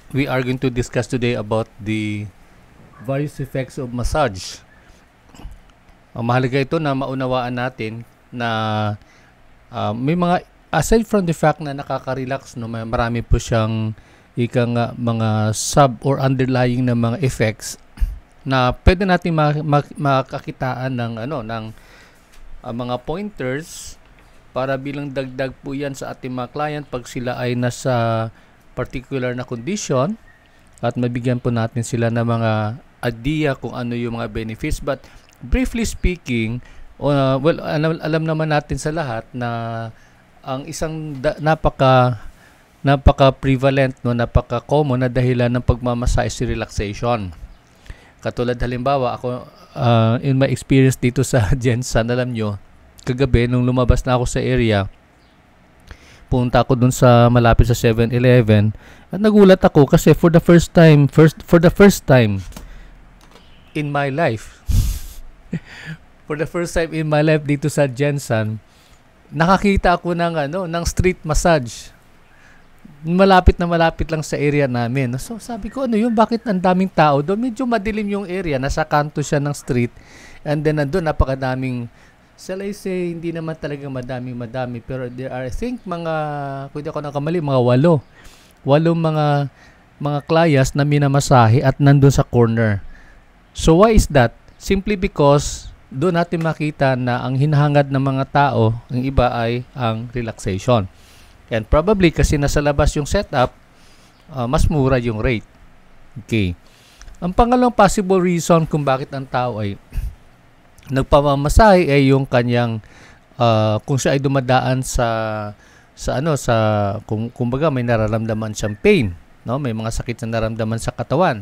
we are going to discuss today about the various effects of massage. Ang mahalaga ito na maunawaan natin na may mga, aside from the fact na nakaka-relax, no, marami po siyang mga sub or underlying na mga effects na pwede natin makakitaan ng mga pointers para bilang dagdag po yan sa ating mga client pag sila ay nasa particular na condition, at mabigyan po natin sila ng mga idea kung ano yung mga benefits. But briefly speaking, alam naman natin sa lahat na ang isang napaka-prevalent, no, napaka-common na dahilan ng pagmamassage si relaxation. Katulad halimbawa, ako in my experience dito sa Jensen, alam nyo, kagabi nung lumabas na ako sa area, punta ako dun sa malapit sa 7-Eleven at nagulat ako kasi for the first time in my life dito sa Jensen, nakakita ako ng street massage. Malapit lang sa area namin. So sabi ko, ano yun? Bakit ang daming tao doon? Medyo madilim yung area, nasa kanto siya ng street, and then nandun napakadaming, shall I say, hindi naman talaga madami, pero there are, I think, kung di ako nakamali, mga 8 mga clients na minamasahe at nandun sa corner. So why is that? Simply because doon natin makita na ang hinahangad ng mga tao, ang iba ay ang relaxation. And probably kasi nasa labas yung setup, mas mura yung rate. Okay. Ang pangalawang possible reason kung bakit ang tao ay nagpamamasahe ay yung kanyang kung siya ay dumadaan kumbaga may nararamdaman siyang pain, no? May mga sakit na nararamdaman sa katawan.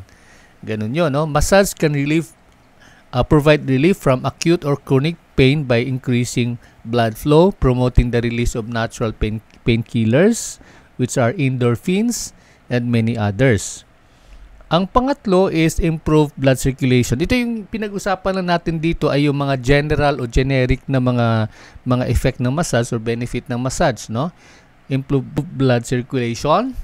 Ganun 'yon, no? Massage can provide relief from acute or chronic pain by increasing blood flow, promoting the release of natural painkillers, which are endorphins, and many others. Ang pangatlo is improved blood circulation. Ito yung pinag-usapan na natin dito, ay yung mga general o generic na mga effect ng massage or benefit ng massage, no? Improved blood circulation,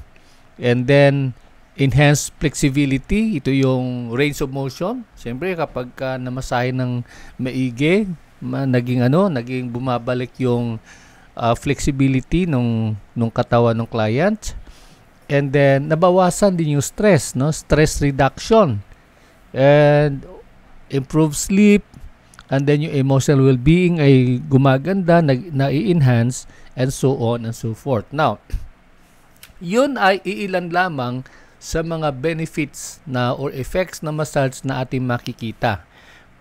and then enhanced flexibility. Ito yung range of motion. Siyempre kapag namasahe ng maigi, naging bumabalik yung flexibility nung katawan ng client. And then nabawasan din yung stress, no? Stress reduction, and improve sleep, and then yung emotional well-being ay gumaganda, na-enhance, and so on and so forth. Now, yun ay iilan lamang sa mga benefits na or effects na massage na ating makikita.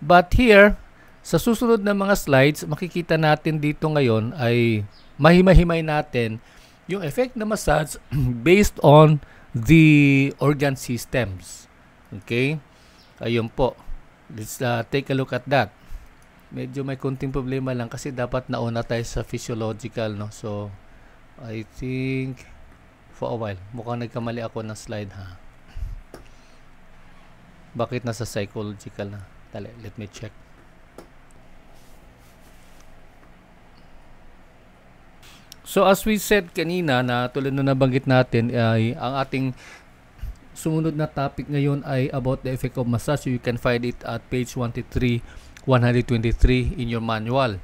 But here, sa susunod na mga slides, makikita natin dito ngayon ay mahimahimay natin yung effect na massage based on the organ systems. Okay? Ayun po. Let's take a look at that. Medyo may konting problema lang kasi dapat nauna tayo sa physiological, no? So, I think for a while, mukhang nagkamali ako ng slide, ha? Bakit nasa psychological na? Let me check. So as we said kanina, na tulad na nabanggit natin, ay ang ating sumunod na topic ngayon ay about the effect of massage. You can find it at page 123 in your manual.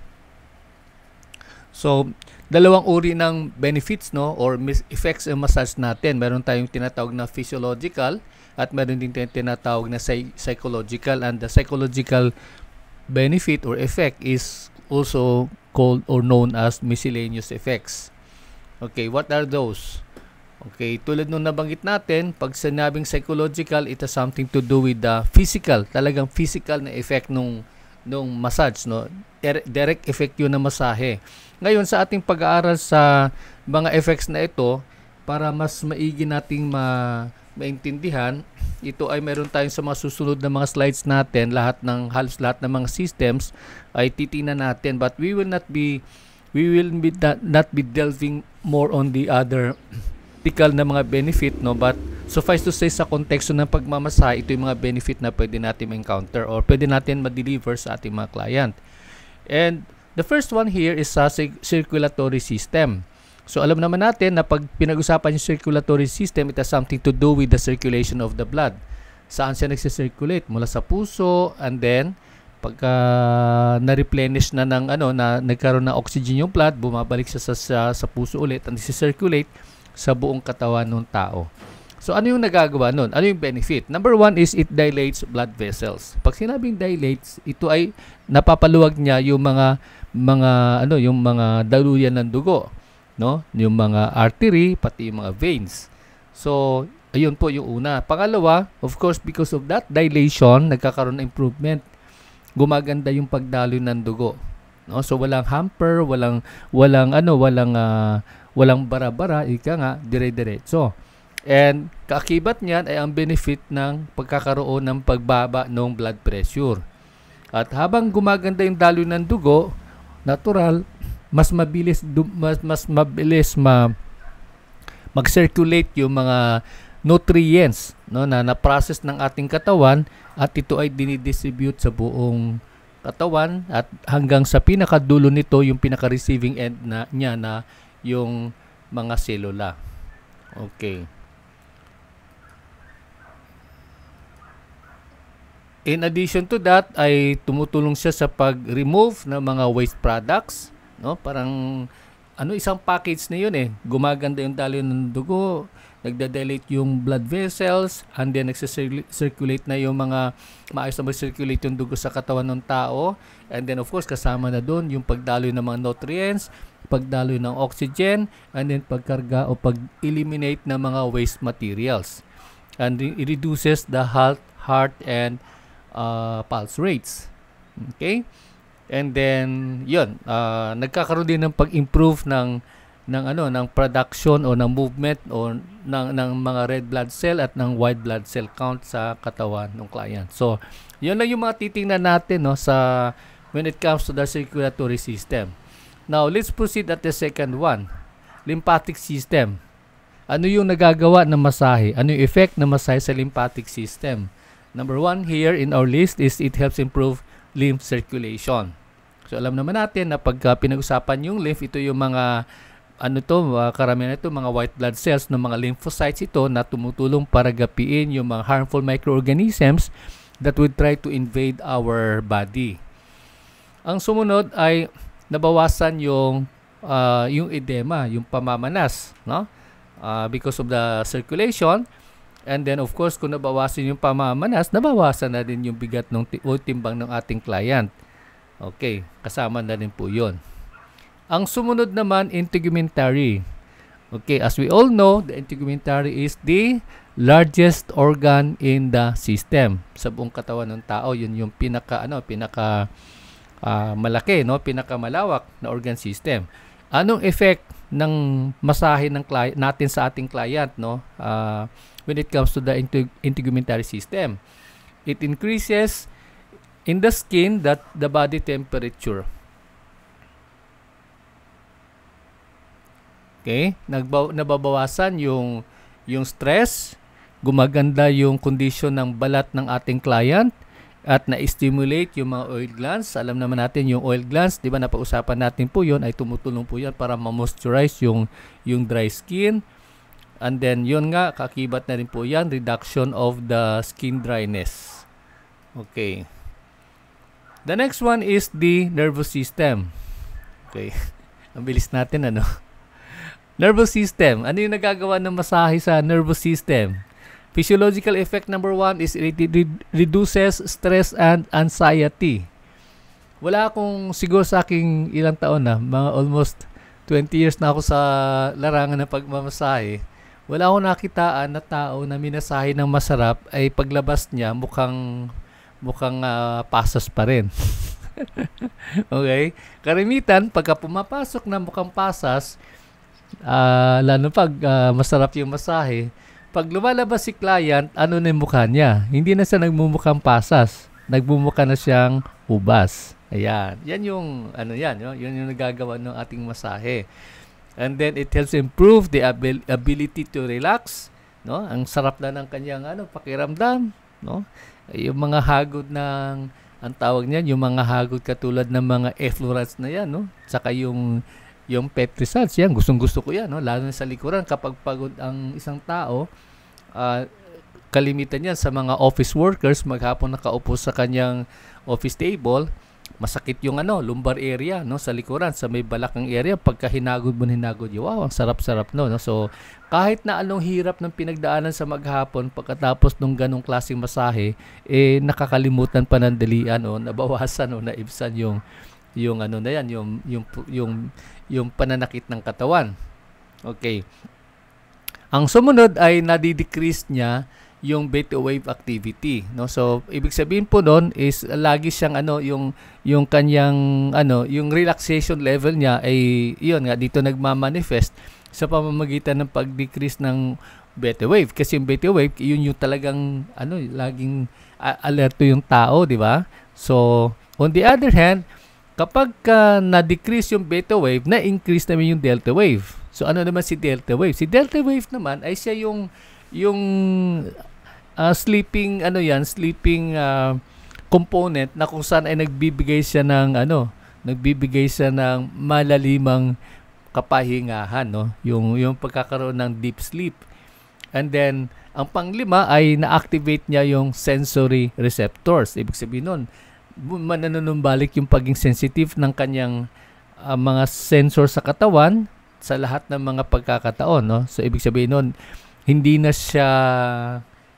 So dalawang uri ng benefits, no, or effects ng massage natin. Meron tayong tinatawag na physiological at meron din tayong tinatawag na psychological, and the psychological benefit or effect is also called or known as miscellaneous effects. Okay, what are those? Okay, tulad nung nabanggit natin, pag sinabing psychological, it has something to do with the physical, talagang physical na effect nung massage, no? Direct effect yun ng masahe. Ngayon, sa ating pag-aaral sa mga effects na ito, para mas maigi nating maintindihan, ito ay meron tayong sa mga susunod na mga slides natin, halos lahat ng mga systems ay titingnan natin, but we will not be delving more on the other typical na mga benefit, no? But suffice to say, sa konteksto ng pagmamasahe, ito yung mga benefit na pwede natin ma-encounter or pwede natin ma-deliver sa ating mga client. And the first one here is sa circulatory system. So alam naman natin na pag pinag-usapan yung circulatory system, it has something to do with the circulation of the blood. Saan siya nagsisirculate? Mula sa puso, and then pagka na-replenish na ng na nagkaroon ng oxygen yung blood, bumabalik siya sa puso ulit and nagsi-circulate sa buong katawan ng tao. So ano yung nagagawa nun? Ano yung benefit? Number one is it dilates blood vessels. Pag sinabing dilates, ito ay napapaluwag niya yung mga daluyan ng dugo, no? Yung mga artery, pati yung mga veins. So, ayun po yung una. Pangalawa, of course, because of that dilation, nagkakaroon ng improvement. Gumaganda yung pagdaloy ng dugo, no? So, walang hamper, walang bara-bara, ika nga, dire-diretso. And kaakibat niyan ay ang benefit ng pagkakaroon ng pagbaba ng blood pressure. At habang gumaganda yung daloy ng dugo, natural, mas mabilis mag-circulate yung mga nutrients, no, na process ng ating katawan, at ito ay dinidistribute sa buong katawan at hanggang sa pinakadulo nito, yung pinaka-receiving end niya na yung mga selula. Okay. In addition to that, ay tumutulong siya sa pag-remove ng mga waste products, no? Parang isang package na yun eh. Gumaganda yung daloy ng dugo, nagda-dilate yung blood vessels, and then nagsi-circulate na yung mga maayos na mag-circulate yung dugo sa katawan ng tao, and then of course kasama na doon yung pagdaloy ng mga nutrients, pagdaloy ng oxygen, and then pagkarga o pag-eliminate ng mga waste materials. And it reduces the heart and pulse rates. Okay? And then yun, nagkakaroon din ng pag-improve ng production o ng movement o ng mga red blood cell at ng white blood cell count sa katawan ng client. So, yun lang yung mga titingnan natin, no, sa when it comes to the circulatory system. Now, let's proceed at the second one, lymphatic system. Ano yung nagagawa ng masahe? Ano yung effect ng masahe sa lymphatic system? Number one here in our list is it helps improve lymph circulation. So alam naman natin na pag pinag-usapan yung lymph, ito yung mga karamihan ito mga white blood cells ng mga lymphocytes ito na tumutulong para gapiin yung mga harmful microorganisms that would try to invade our body. Ang sumunod ay nabawasan yung edema, yung pamamanas, no? Because of the circulation. And then of course, kung nabawasan yung pamamanas, nabawasan na din yung bigat ng timbang ng ating client. Okay, kasama na rin po yun. Ang sumunod naman, integumentary. Okay, as we all know, the integumentary is the largest organ in the system. Sa buong katawan ng tao, yun yung malaki, no? Pinakamalawak na organ system. Anong effect ng masahe ng natin sa ating client, no? When it comes to the integumentary system, it increases in the skin the body temperature. Okay, nababawasan yung stress, gumaganda yung condition ng balat ng ating client, at na-stimulate yung mga oil glands. Alam naman natin yung oil glands, di ba, napag-usapan natin po yun, ay tumutulong po yan para ma-moisturize yung dry skin. And then yun nga, kakibat na rin po yan, reduction of the skin dryness. Okay. The next one is the nervous system. Okay. Ang bilis natin, ano? Nervous system. Ano yung nagagawa ng masahe sa nervous system? Physiological effect number one is it reduces stress and anxiety. Wala akong siguro sa aking ilang taon na, mga almost 20 years na ako sa larangan ng pagmamasahe. Wala akong nakitaan na tao na minasahe ng masarap ay paglabas niya mukhang pasas pa rin. Okay? Karamitan, pagka pumapasok na mukhang pasas, lalo pag masarap yung masahe, pag lumalabas si client, ano na yung mukha niya? Hindi na siya nagmumukhang pasas. Nagmumukha na siyang ubas. Ayan. Yan yung, yun yung nagagawa ng ating masahe. And then it helps improve the ability to relax, no? Ang sarap na ng kanyang pakiramdam, no? Yung mga hagod ang tawag niyan, yung mga hagod katulad ng mga effleurates na yan, no? Saka yung yung pet results. Yan, gustong-gusto ko yan, no? Lalo na sa likuran kapag pagod ang isang tao, kalimitan yan sa mga office workers, maghapon nakaupo sa kanyang office table, masakit yung lumbar area, no, sa likuran, sa may balakang area. Pagka hinagod, wow, ang sarap-sarap, no. So kahit na anong hirap ng pinagdaanan sa maghapon, pagkatapos ng ganong klaseng masahe, nakakalimutan panandalian o nabawasan o naibsan yung yung pananakit ng katawan. Okay. Ang sumunod ay nadi-decrease niya yung beta wave activity, no. So ibig sabihin po doon is lagi siyang yung kanyang yung relaxation level niya ay yun nga dito nagma-manifest sa pamamagitan ng pag-decrease ng beta wave, kasi yung beta wave yun yung talagang laging alerto yung tao, di ba? So on the other hand, kapag na-decrease yung beta wave, na-increase naman yung delta wave. So ano naman si delta wave? Si delta wave naman ay siya yung sleeping component na kung saan ay nagbibigay siya ng malalimang kapahingahan, no, yung pagkakaroon ng deep sleep. And then ang panglima ay na-activate niya yung sensory receptors. Ibig sabihin nun, mananunumbalik yung paging sensitive ng kanyang mga sensor sa katawan sa lahat ng mga pagkakataon, no. So ibig sabihin nun, hindi na siya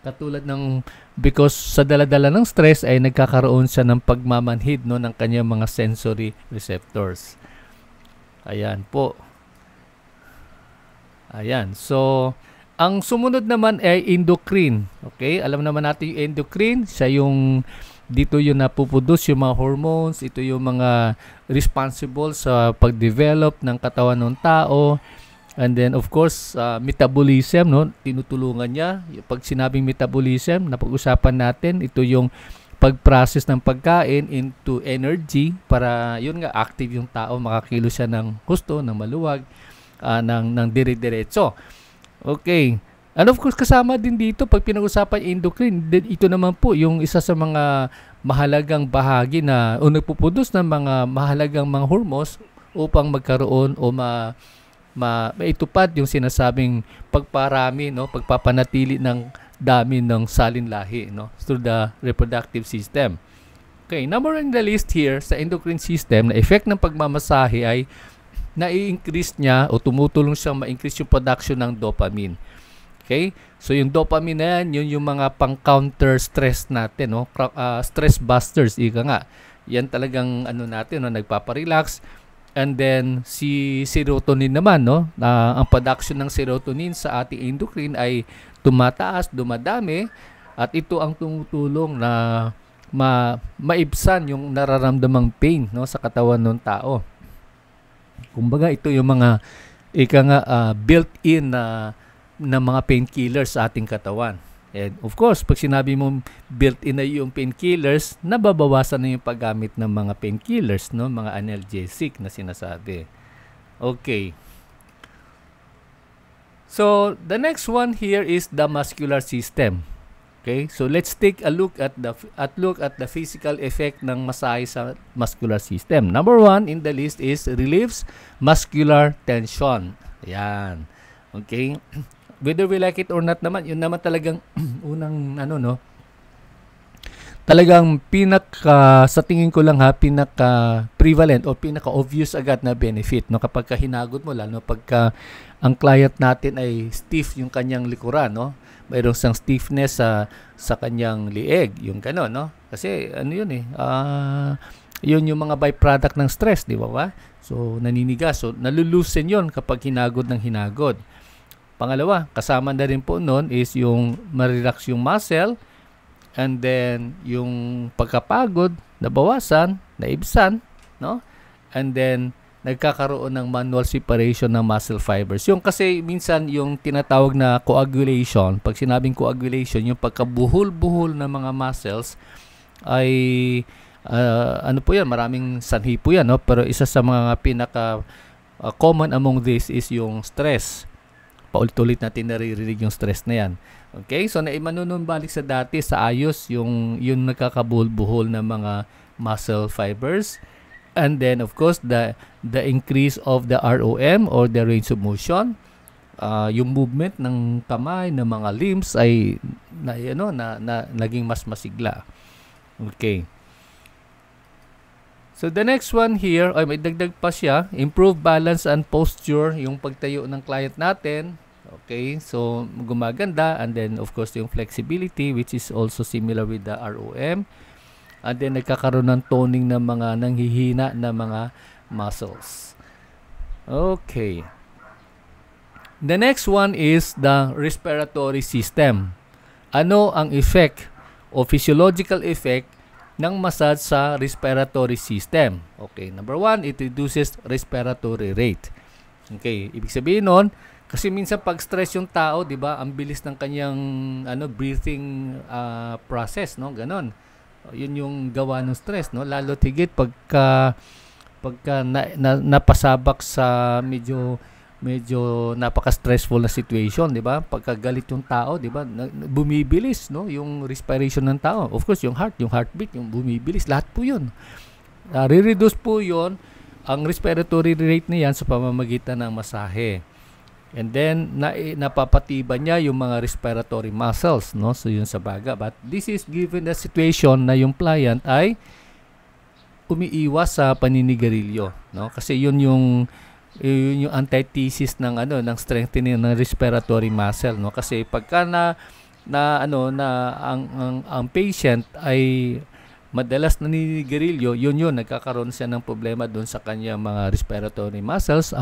katulad ng, because sa dala-dala ng stress ay nagkakaroon siya ng pagmamanhid, no, ng kanyang mga sensory receptors. Ayan po. Ayan. So ang sumunod naman ay endocrine. Okay? Alam naman natin yung endocrine, siya yung dito yung napuproduce yung mga hormones, ito yung mga responsible sa pag-develop ng katawan ng tao. And then of course, metabolism, no, tinutulungan niya. Pag sinabing metabolism, napag-usapan natin, ito yung pag-process ng pagkain into energy para yun nga active yung tao, makakilos siya ng husto, ng maluwag, ng dire-diretso. Okay. And of course, kasama din dito pag pinag-usapan endocrine, ito naman po yung isa sa mga mahalagang bahagi na o nagpuproduce ng mga mahalagang mga hormones upang magkaroon o maitupad yung sinasabing pagparami, no, pagpapanatili ng dami ng salin-lahi, no, through the reproductive system. Okay, number one in the list here sa endocrine system na effect ng pagmamasahe ay nai-increase niya o tumutulong siyang ma-increase yung production ng dopamine. Okay? So yung dopamine na yan, yun yung mga pang-counter stress natin, no? Stress busters, ika nga. Yan talagang natin, no, nagpapa-relax. And then si serotonin naman, no, ang production ng serotonin sa ating endocrine ay tumataas, dumadami, at ito ang tumutulong na maibsan yung nararamdamang pain, no, sa katawan ng tao. Kumbaga ito yung mga built-in na mga painkillers sa ating katawan. And of course, pag sinabi mo built-in na yung painkillers, nababawasan na yung paggamit ng mga painkillers, no, mga analgesic na sinasabi. Okay. So, the next one here is the muscular system. Okay? So, let's take a look at the physical effect ng masahe sa muscular system. Number one in the list is relieves muscular tension. Ayan. Okay? Whether we like it or not naman, yun naman talagang unang talagang sa tingin ko lang pinaka prevalent o pinaka obvious agad na benefit, no, kapag hinagod mo, lalo pagka ang client natin ay stiff yung kanyang likuran, no, mayroong isang stiffness sa kanyang lieg, yung gano'n, no, kasi yun yun yung mga byproduct ng stress, di ba? So naninigas, so nalulusen yun kapag hinagod ng hinagod. Pangalawa, kasama na rin po noon is yung ma-relax yung muscle, and then yung pagkapagod nabawasan, naibsan, no? And then nagkakaroon ng manual separation ng muscle fibers. Yung kasi minsan yung tinatawag na coagulation, pag sinabing coagulation, yung pagkabuhol-buhol ng mga muscles ay po yan, maraming sanhi po yan, no? Pero isa sa mga pinaka common among this is yung stress. Paulit-ulit natin naririnig yung stress na yan. Okay? So, manununbalik sa dati sa ayos yung nagkakabuhol-buhol na mga muscle fibers. And then of course the increase of the ROM or the range of motion, yung movement ng kamay, ng mga limbs ay naging mas masigla. Okay. So the next one here, ay may dagdag pa siya, improve balance and posture, yung pagtayo ng client natin. Okay, so gumaganda, and then of course yung flexibility, which is also similar with the ROM. And then nagkakaroon ng toning ng mga nanghihina na mga muscles. Okay. The next one is the respiratory system. Ano ang effect o physiological effect ng massage sa respiratory system? Okay, number one, it reduces respiratory rate. Okay, ibig sabihin nun, kasi minsan pag stress yung tao, 'di ba? Ang bilis ng kanyang breathing process, no? Ganon. Yun yung gawa ng stress, no? Lalo tigit pagka napasabak sa medyo napaka-stressful na situation, 'di ba? Pagka galit yung tao, 'di ba? Bumibilis, no? Yung respiration ng tao. Of course, yung heartbeat, yung bumibilis, lahat po 'yun. Re-reduce po 'yon ang respiratory rate niyan sa pamamagitan ng masahe. And then napapatiban niya yung mga respiratory muscles, no? So yun sa baga. But this is given the situation na yung client ay umiiwas sa paninigarilyo, no? Kasi yun yung antithesis ng strengthening ng respiratory muscle, no? Kasi pagka ang patient ay madalas naninigarilyo, yun nagkakaroon siya ng problema doon sa kanyang mga respiratory muscles,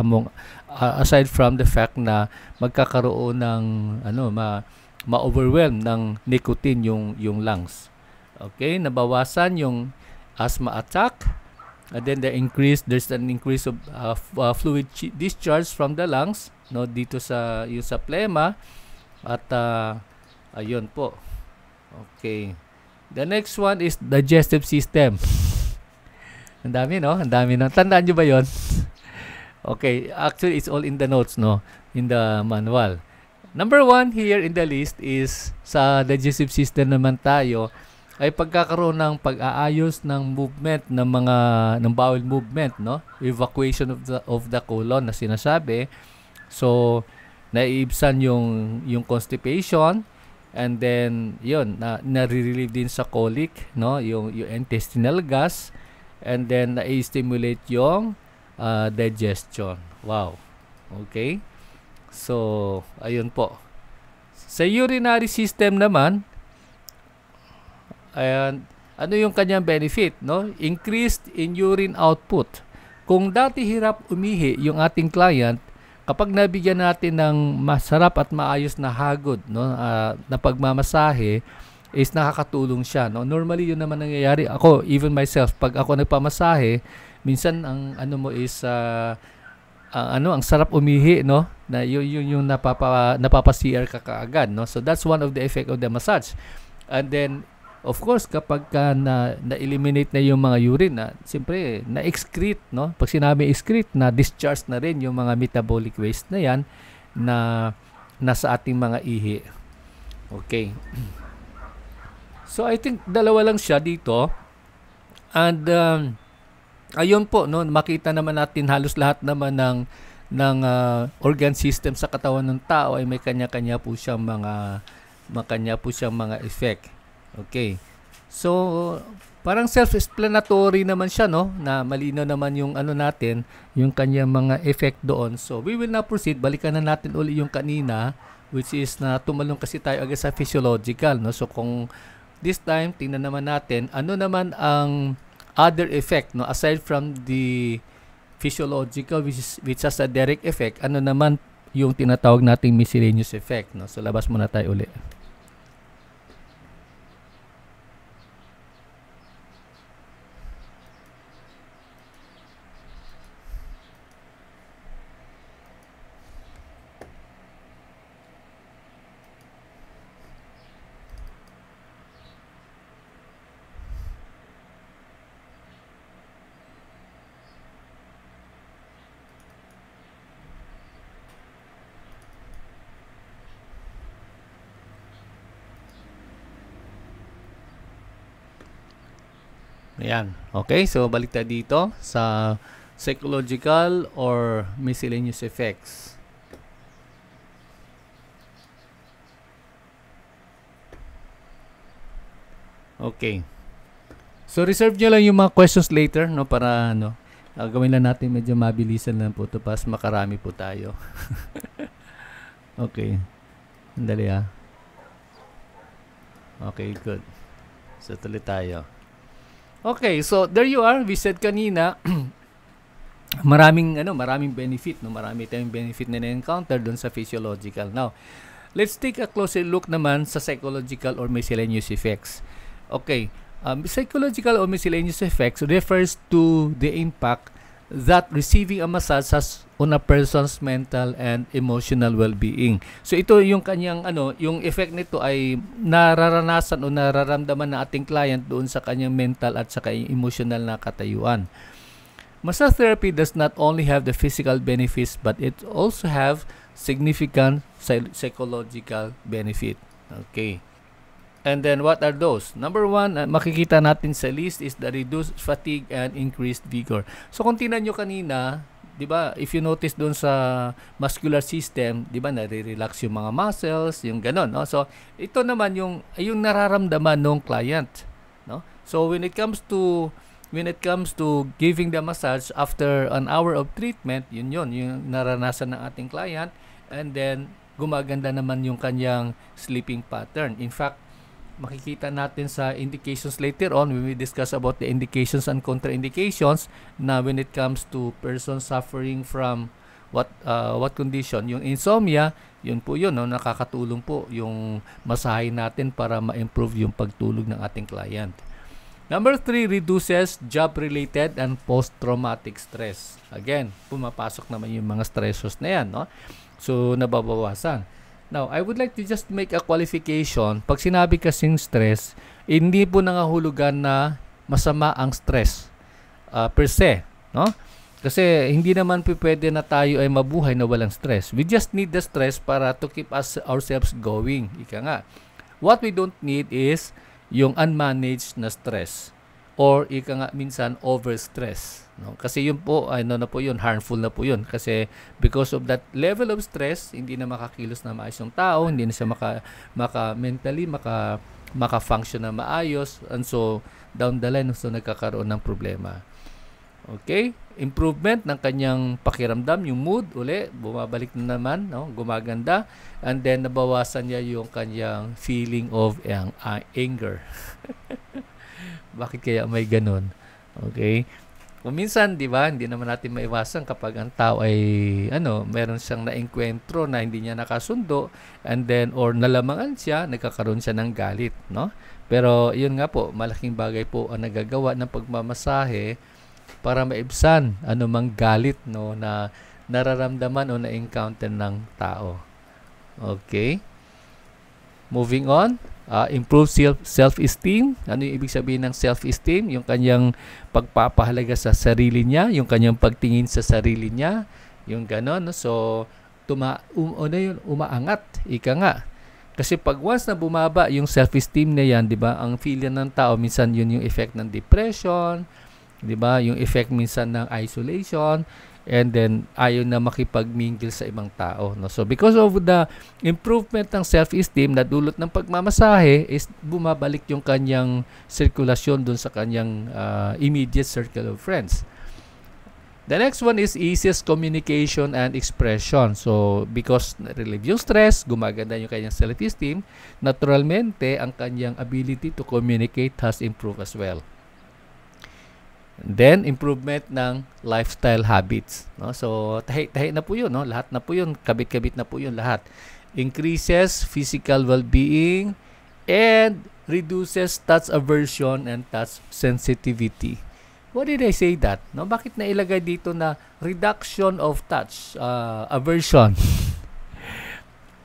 aside from the fact na magkakaroon ng ma-overwhelm ng nicotine yung lungs. Okay, nabawasan yung asthma attack, and then there's an increase of fluid discharge from the lungs, no, dito sa plema, at ayun po. Okay. The next one is digestive system. Ang dami, no? Ang dami, no? Tandaan nyo ba yon? Okay, actually it's all in the notes, no? In the manual. Number one here in the list is sa digestive system naman tayo ay pagkakaroon ng pag-aayos ng movement ng bowel movement, no? Evacuation of the colon na sinasabi. So naiibsan yung constipation. And then yun na-relieve din sa colic, no, yung intestinal gas, and then na-stimulate yung digestion. Wow. Okay, so ayun po. Sa urinary system naman, ayan, ano yung kanyang benefit, no? Increased in urine output. Kung dati hirap umihi yung ating client, kapag nabigyan natin ng masarap at maayos na hagod, no, na pagmamasahe, is nakakatulong siya, no? Normally yun naman nangyayari. Ako, even myself, pag ako nagpamasahe, minsan ang ang sarap umihi, no? Na yung napapa-CR ka kaagad, no? So that's one of the effect of the massage. And then of course, kapag na-eliminate na yung mga urine, siyempre, na-excrete, no? Pag sinabi excrete, na-discharge na rin yung mga metabolic waste na yan na nasa ating mga ihi. Okay. So, I think dalawa lang siya dito. And, ayun po, no? Makita naman natin halos lahat naman ng organ system sa katawan ng tao ay may kanya-kanya po siyang mga effect. Okay. So, parang self-explanatory naman siya, no? Na malinaw naman yung natin, yung kanyang mga effect doon. So, we will now proceed. Balikan na natin uli yung kanina, which is na tumalong kasi tayo agad sa physiological, no? So, kung this time, tingnan naman natin, ano naman ang other effect, no? Aside from the physiological, which has a direct effect, ano naman yung tinatawag nating miscellaneous effect, no? So, labas muna tayo uli. Ayan. Okay, so balik tayo dito sa psychological or miscellaneous effects. Okay. So reserve nyo lang yung mga questions later, no, para gawin lang natin medyo mabilisan lang po ito pas makarami po tayo. Okay. Sandali ah. Okay, good. So tuloy tayo. Okay, so there you are. We said kanina maraming benefit, no, marami tayong benefit na na-encounter doon sa physiological. Now, let's take a closer look naman sa psychological or miscellaneous effects. Okay, psychological or miscellaneous effects refers to the impact that receiving a massage has on a person's mental and emotional well-being. So ito yung kanyang yung effect nito ay nararanasan o nararamdaman ng ating client doon sa kanyang mental at sa kanyang emotional na katayuan. Massage therapy does not only have the physical benefits but it also have significant psychological benefit. Okay. And then what are those? Number one, makikita natin sa list is the reduced fatigue and increased vigor. So kung tingnan nyo kanina, 'di ba? If you notice doon sa muscular system, 'di ba, nare-relax yung mga muscles, yung ganon, no? So ito naman yung nararamdaman ng client, no? So when it comes to giving the massage after an hour of treatment, yun yung naranasan ng ating client, and then gumaganda naman yung kanyang sleeping pattern. In fact, makikita natin sa indications later on when we discuss about the indications and contraindications na when it comes to persons suffering from what condition, yung insomnia, yun po yun, no, nakakatulong po yung masahe natin para ma-improve yung pagtulog ng ating client. Number 3, reduces job-related and post-traumatic stress. Again, pumapasok naman yung mga stressors na yan, no? So, nababawasan. Now, I would like to just make a qualification. Pag sinabi kasing stress, hindi po nangahulugan na masama ang stress per se, no? Kasi hindi naman po pwede na tayo ay mabuhay na walang stress. We just need the stress para to keep ourselves going. Ika nga. What we don't need is yung unmanaged na stress or ika nga minsan overstress, no? Kasi yun po na po yun, harmful na po yun kasi because of that level of stress, hindi na makakilos na maayos yung tao, hindi na siya mentally maka-function na maayos, and so down the line so nagkakaroon ng problema. Okay, improvement ng kanyang pakiramdam, yung mood uli bumabalik na naman, no, gumaganda, and then nabawasan niya yung kanyang feeling of anger. Bakit kaya may ganun? Okay? Kung minsan, 'di ba, hindi naman natin maiwasan kapag ang tao ay meron siyang naengkwentro na hindi niya nakasundo, and then or nalamangan siya, nagkakaroon siya ng galit, no? Pero 'yun nga po, malaking bagay po ang nagagawa ng pagmamasahe para maibsan anumang galit, no, na nararamdaman o na-encounter ng tao. Okay? Moving on. Improve self-esteem. Ano yung ibig sabihin ng self-esteem? Yung kanyang pagpapahalaga sa sarili niya, yung kanyang pagtingin sa sarili niya, yung ganon. So, umaangat. Ika nga. Kasi pag once na bumaba yung self-esteem na yan, di ba, ang feeling ng tao, minsan yun yung effect ng depression, di ba, yung effect minsan ng isolation, and then ayaw na makipag-mingle sa ibang tao, no? So because of the improvement ng self-esteem na dulot ng pagmamasahe is bumabalik yung kanyang sirkulasyon dun sa kanyang immediate circle of friends. The next one is easiest communication and expression. So because relieve yung stress, gumaganda yung kanyang self-esteem, naturalmente ang kanyang ability to communicate has improved as well. Then, improvement ng lifestyle habits, no? So, tahi na po yun, no? Lahat na po yun, kabit-kabit na po yun lahat. Increases physical well-being and reduces touch aversion and touch sensitivity. What did I say that? No? Bakit nailagay dito na reduction of touch aversion?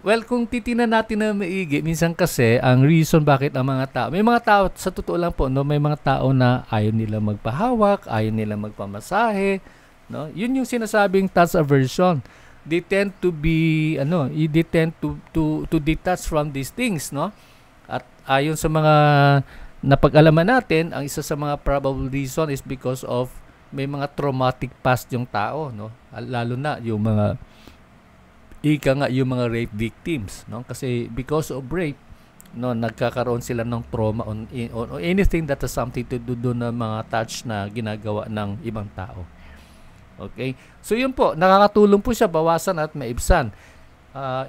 Well, kung titingnan natin na maigi, minsan kasi ang reason bakit ang mga tao, may mga tao, sa totoo lang po, no, may mga tao na ayaw nila magpahawak, ayaw nila magpamasahe, no? Yun yung sinasabing touch aversion. They tend to be to detach from these things, no? At ayon sa mga napag-alaman natin, ang isa sa mga probable reason is because of may mga traumatic past yung tao, no? Lalo na yung mga yung mga rape victims, no? Kasi because of rape, no, nagkakaroon sila ng trauma on anything that has something to do doon na mga touch na ginagawa ng ibang tao. Okay? So yun po, nakakatulong po siya bawasan at maibsan.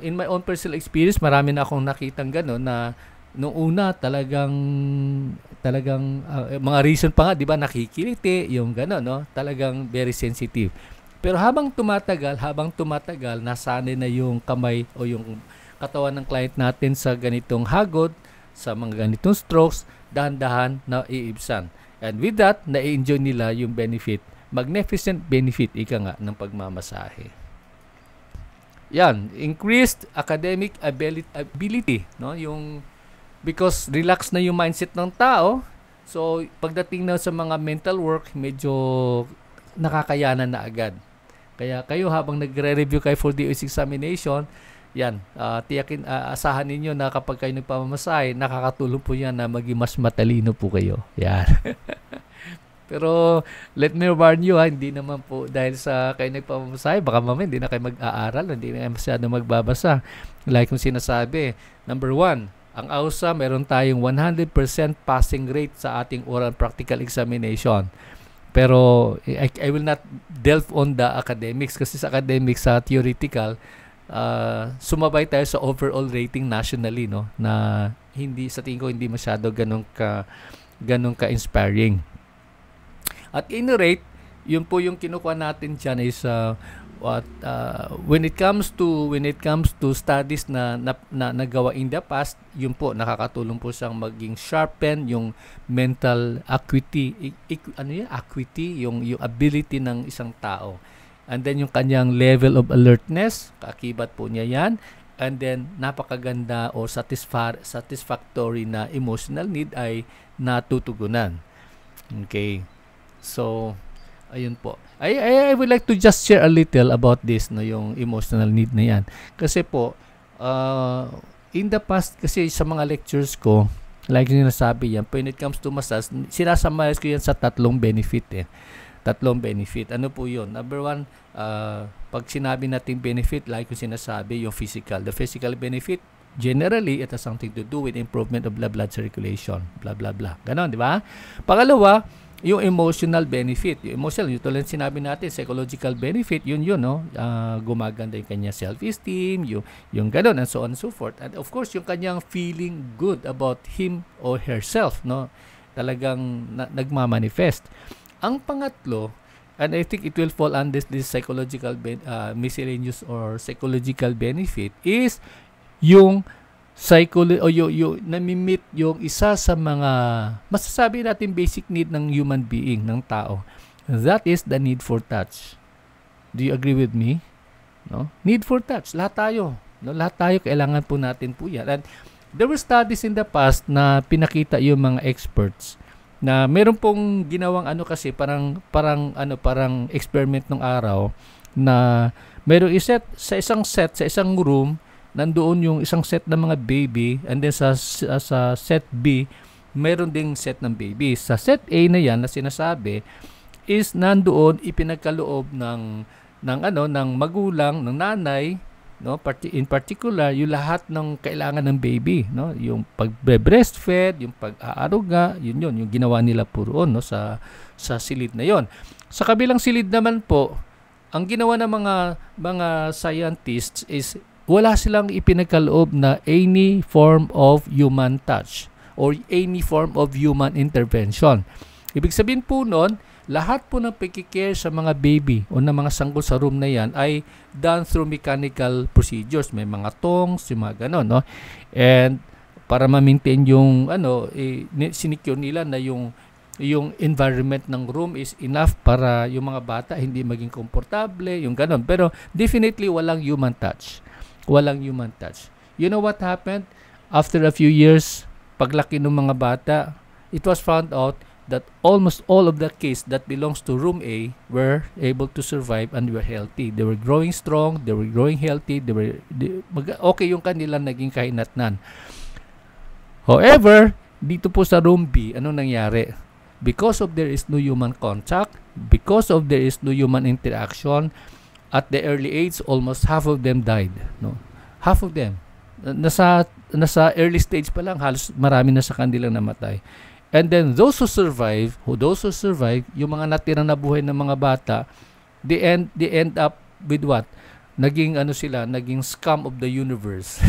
In my own personal experience, marami na akong nakitang gano'n na nung una talagang mga reason pa nga, 'di ba, nakikiliti, yung gano'n, no? Talagang very sensitive. Pero habang tumatagal, nasanay na yung kamay o yung katawan ng client natin sa ganitong hagod, sa mga ganitong strokes, dahan-dahan na iibsan. And with that, na-enjoy nila yung benefit, magnificent benefit, ika nga, ng pagmamasahe. Yan, increased academic ability, no? Yung because relax na yung mindset ng tao, so pagdating na sa mga mental work, medyo nakakayanan na agad. Kaya kayo habang nagre-review kayo for the examination, yan, asahan ninyo na kapag kayo nagpamamasahe, nakakatulong po yan na maging mas matalino po kayo. Yan. Pero let me warn you, hindi naman po dahil sa kayo nagpamamasahe, baka mamaya hindi na kayo mag-aaral, hindi na kayo masyado magbabasa. Like kung sinasabi, number 1, ang AUSA, meron tayong 100% passing rate sa ating oral practical examination. Pero I will not delve on the academics kasi sa academics, sa theoretical, sumabay tayo sa overall rating nationally, no, na hindi, sa tingin ko, hindi masyado ganun ka-inspiring. At in rate, yun po yung kinukuha natin dyan is when it comes to studies na nagawa in the past, yun po nakakatulong po siyang maging sharpen yung mental acuity, yung ability ng isang tao. And then yung kanyang level of alertness, kaakibat po niya yan. And then napakaganda o satisfactory na emotional need ay natutugunan. Okay. So ayun po. I would like to just share a little about this, no, yung emotional need na yan. Kasi po, in the past, kasi sa mga lectures ko, like yung nasabi yan, when it comes to massage, sinasummarize ko yan sa tatlong benefit. Tatlong benefit. Ano po yun? Number 1, pag sinabi natin benefit, like yung sinasabi, yung physical. The physical benefit, generally, it has something to do with improvement of blood circulation. Blah, blah, blah. Ganon, di ba? Pangalawa, yung emotional benefit. Yung emotional, yung tulad sinabi natin, psychological benefit, yun, no? Gumaganda yung kanya self-esteem, yung gano'n, and so on and so forth. And of course, yung kanyang feeling good about him or herself, no? Talagang nagmamanifest. Ang pangatlo, and I think it will fall under this psychological miscellaneous or psychological benefit, is yung nami-meet yung isa sa mga masasabi natin basic need ng human being, ng tao. That is the need for touch. Do you agree with me? No? Need for touch. Lahat tayo. No? Lahat tayo, kailangan po natin po yan. And there were studies in the past na pinakita yung mga experts na meron pong ginawang parang experiment ng araw na meron sa isang room, nandoon yung isang set ng mga baby, and then sa set B, meron ding set ng baby. Sa set A na yan na sinasabi is nandoon ipinagkaloob ng magulang, ng nanay, no, in particular yung lahat ng kailangan ng baby, no, yung pag-breastfeed, yung pag-aaruga, yun yung ginawa nila po roon, no, sa silid na yon. Sa kabilang silid naman po, ang ginawa ng mga scientists is wala silang ipinagkaloob na any form of human touch or any form of human intervention. Ibig sabihin po nun, lahat po ng pagkikare sa mga baby o ng mga sanggol sa room na yan ay done through mechanical procedures. May mga tongs, yung mga ganon, no? And para ma-maintain yung sinicure nila na yung environment ng room is enough para yung mga bata hindi maging komportable, yung ganon. Pero definitely walang human touch. Walang human touch. You know what happened? After a few years, paglaki ng mga bata, it was found out that almost all of the kids that belongs to room A were able to survive and were healthy. They were growing strong, they were growing healthy, okay yung kanilang naging kahinatnan. However, Dito po sa room B, ano nangyari? Because of there is no human contact, because of there is no human interaction, at the early age, almost half of them died. No? Half of them. Nasa early stage pa lang, halos marami na sa kanilang namatay. And then those who survive, yung mga natirang na buhay ng mga bata, they end up with what? Naging naging scum of the universe.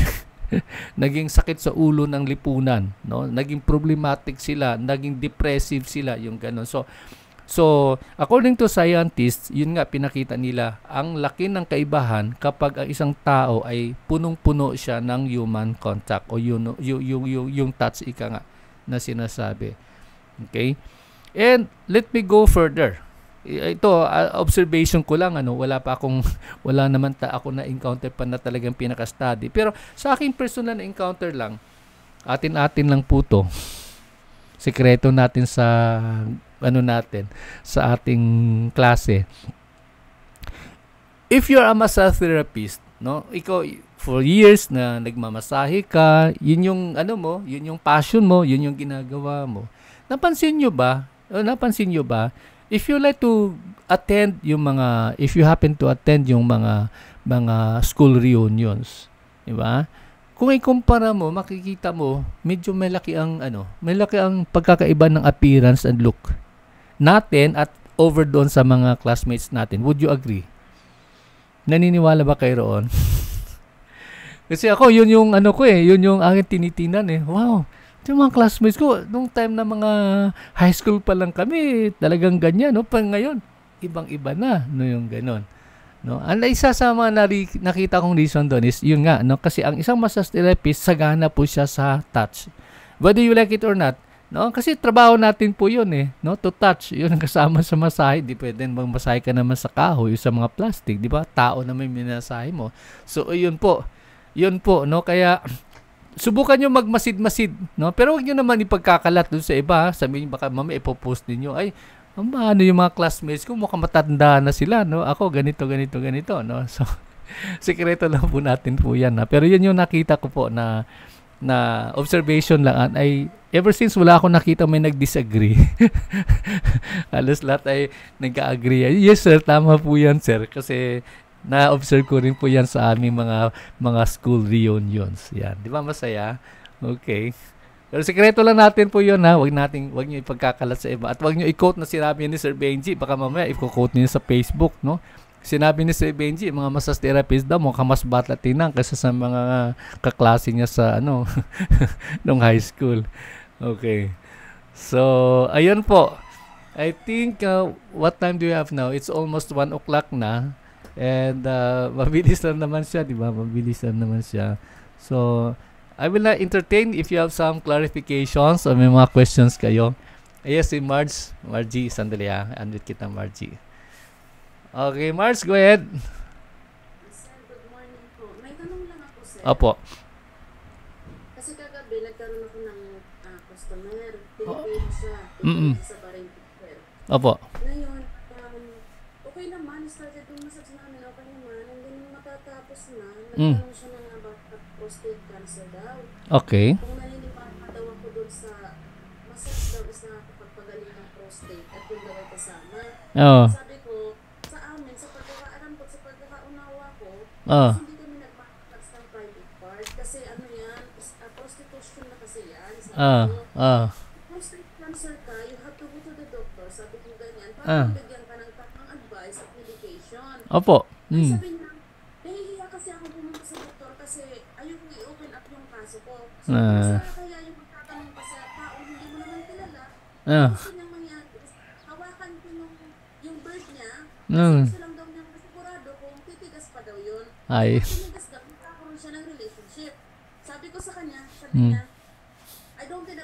Naging sakit sa ulo ng lipunan, no? Naging problematic sila, naging depressive sila, yung ganun. So according to scientists, yun nga pinakita nila, ang laki ng kaibahan kapag ang isang tao ay punong-puno siya ng human contact o yung touch ika nga na sinasabi. Okay? And let me go further. Ito, observation ko lang, wala naman ako na encounter pa na talagang pinaka-study. Pero sa aking personal na encounter lang, atin lang po to. Sekreto natin sa sa ating klase. If you're a massage therapist, no, ikaw for years na nagmamasahe ka, yun yung yun yung passion mo, yun yung ginagawa mo. Napansin nyo ba, if you like to attend if you happen to attend yung mga school reunions, di ba? Kung ikumpara mo, makikita mo, medyo may laki ang pagkakaiba ng appearance and look natin at over doon sa mga classmates natin. Would you agree? Naniniwala ba kayo roon? Kasi ako, yun yung yun yung aking tinitinan Wow! Yung mga classmates ko, nung time na mga high school pa lang kami, talagang ganyan, no? Pag ngayon, ibang-iba na, no, yung ganon. No? Ang isa sa mga nakita kong reason doon is, yun nga, no? Kasi ang isang massage therapist, sagana po siya sa touch. Whether you like it or not, no? Kasi trabaho natin po yun, no? To touch, yun ang kasama sa masahe. Di pwede magmasahe ka naman sa kahoy, sa mga plastic, di ba? Tao na may minasahe mo. So, yun po, no? Kaya, subukan nyo magmasid-masid, no? Pero huwag nyo naman ipagkakalat doon sa iba. Sabihin baka mamaya ipopost ninyo, ay, yung mga classmates ko, mukhang matanda na sila, no? Ako, ganito, no? So, sekreto lang po natin po yan, Pero yun yung nakita ko po na observation lang. Ay, ever since wala akong nakita may nag-disagree. Halos lahat ay nag-agree. Yes, sir, tama po yan, sir. Kasi, na-observe ko rin po yan sa aming mga school reunions. Yan. Di ba masaya? Okay. Pero sekreto lang natin po yun, Huwag nyo ipagkakalat sa iba. At huwag nyo i-quote na sinabi ni Sir Benji. Baka mamaya i-quote nyo sa Facebook, no? Sinabi ni Sir Benji, mga massage therapist daw, mukhang mas bata tinang kaysa sa mga kaklase niya sa, nung high school. Okay. So, ayun po. I think, what time do you have now? It's almost 1 o'clock na. And mabilis lang naman siya, di ba? Mabilis lang naman siya. So, I will not entertain if you have some clarifications or may mga questions kayo. Yes, si Margie, sandali Andit kita, Margie. Okay, Marge, go ahead. Sir, good morning po. May tanong lang ako, sir. Opo. Kasi kagabi, nagkaroon ako ng customer. Pilipino siya. Sa Barangay, sir. Opo. Ngayon, okay naman, started yung massage namin, okay naman, and then yung matatapos na, nagkaroon siya ng about prostate cancer daw. Okay. Kung naniniwala daw ako doon sa massage daw is nakakapagpagaling ng prostate at yung daw ay kasama. Sabi ko, sa amin, sa pagkakaalam ko, sa pagkakaunawa ko, hindi kami nagmamassage ng private part kasi yan, prostitution na kasi yan. Sabi ko, prostate cancer ka, you have to go to the doctor, sabi ko ganyan, para bigyan ka ng tamang advice at medication. Opo. Sabi niya, nahihiya kasi ako pumunta sa doktor kasi ayoko i-open up yung kaso ko. So, kaya yung magtatanong pa sa tao, hindi mo naman kilala, gusto niyang mangyari is, hawakan ko yung bird niya, kasi gusto lang daw niyang sigurado kung titigas pa daw yun. Ay. Kung titigas daw, magkakaroon siya ng relationship. Sabi ko sa kanya, niya, I don't think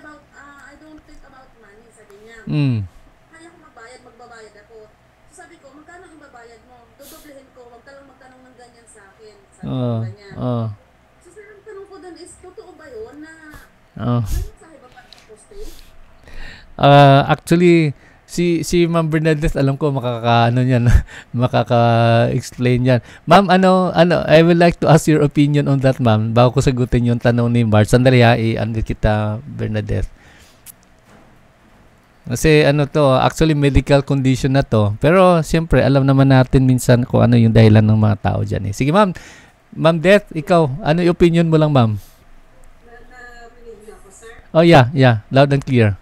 about money, sabi niya. Kaya ko magbabayad ako. So sabi ko, magkano ang babayad mo? Dodoblehin ko, wag ka lang magtanong ng ganyan sa akin. Sabi ko ganyan. So sir, ang tanong ko doon is, totoo ba yun na may mensahe ba para sa prostate? Actually, si Ma'am Bernadette, alam ko makaka-explain yan. Ma'am, I would like to ask your opinion on that, ma'am, bago ko sagutin yung tanong ni Marge. Sandali i-unmute kita, Bernadette. Kasi ano to, actually medical condition na to. Pero siyempre, alam naman natin minsan kung ano yung dahilan ng mga tao dyan eh. Sige ma'am, Ma'am Death, ikaw, ano yung opinion mo lang ma'am? Narinig niyo ako, sir? Oh yeah, loud and clear.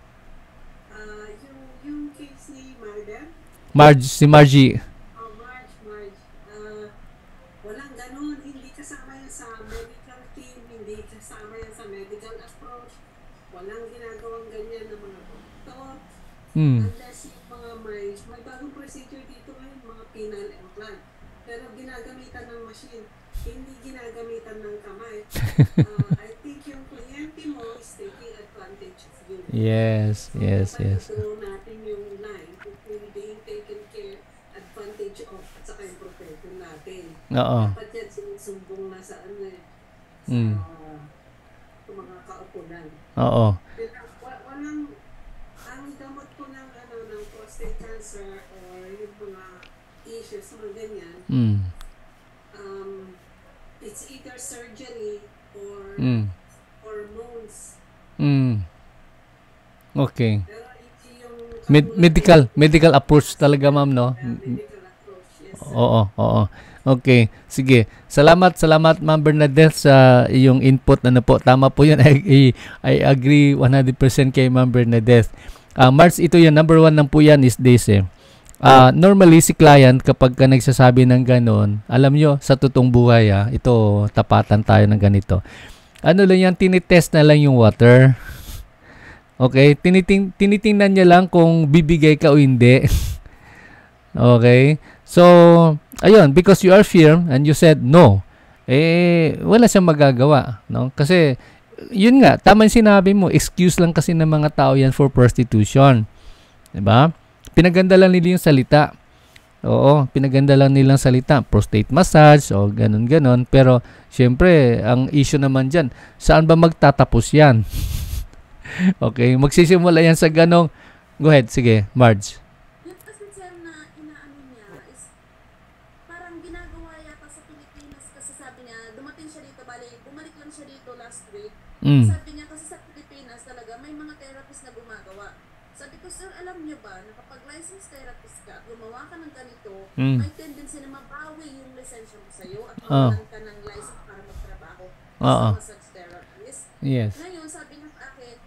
Yung case ni si Margie. Marge. Walang ganun. Hindi kasama yan sa medical team. Hindi kasama yan sa medical approach. Walang ginagawang ganyan ng mga doktor. Unless yung mga may bagong procedure dito ngayon, mga penile implant. Pero ginagamitan ng machine. Hindi ginagamitan ng kamay. I think yung kliyente mo is taking advantage of you. Yes. Pagkakaroon natin yung line kung being taken care, advantage of, at saka yung profession natin. Oo. Dapat yan sinusumbong na sa ano eh, sa mga kaupunan. Oo. Walang, ang gamot po ng prostate cancer or yung mga issues, mga ganyan, it's either surgery or hormones. Okay. Pero yung Medical approach talaga ma'am, no? medical approach, yes. Oo. Okay, sige. Salamat Ma'am Bernadette sa iyong input. Ano po, tama po 'yan. I agree 100% kay Ma'am Bernadette. Mars, ito 'yan, number 1 lang po 'yan is this eh. Normally si client kapag ka nagsasabi ng ganon, alam nyo, sa totoong buhay ito, tapatan tayo ng ganito. Ano lang yan, tinitest na lang yung water. Okay? Tinitingnan niya lang kung bibigay ka o hindi. Okay? So, ayun, because you are firm and you said no, wala siyang magagawa. No? Kasi, yun nga, tama yung sinabi mo, excuse lang kasi ng mga tao yan for prostitution. Diba? Pinaganda lang nila yung salita. Oo, pinaganda lang nilang salita. Prostate massage o ganun-ganon. Pero, syempre, ang issue naman dyan, saan ba magtatapos yan? Okay, magsisimula yan sa ganong... Go ahead, sige, Marge. Yung kasi sir na inaano niya is parang ginagawa yata sa Pilipinas kasi sabi niya, dumating siya dito, bumalik lang siya dito last week. Sabi niya kasi sa Pilipinas talaga may mga therapist na gumagawa. Sabi ko, sir, alam niyo ba na kapag licensed therapist ka at gumawa ka ng ganito, may tendency na mabawi yung lisensya mo sa'yo at mawalan ka ng license para magtrabaho sa massage therapist. Yes. Ngayon, sabi niya sa akin,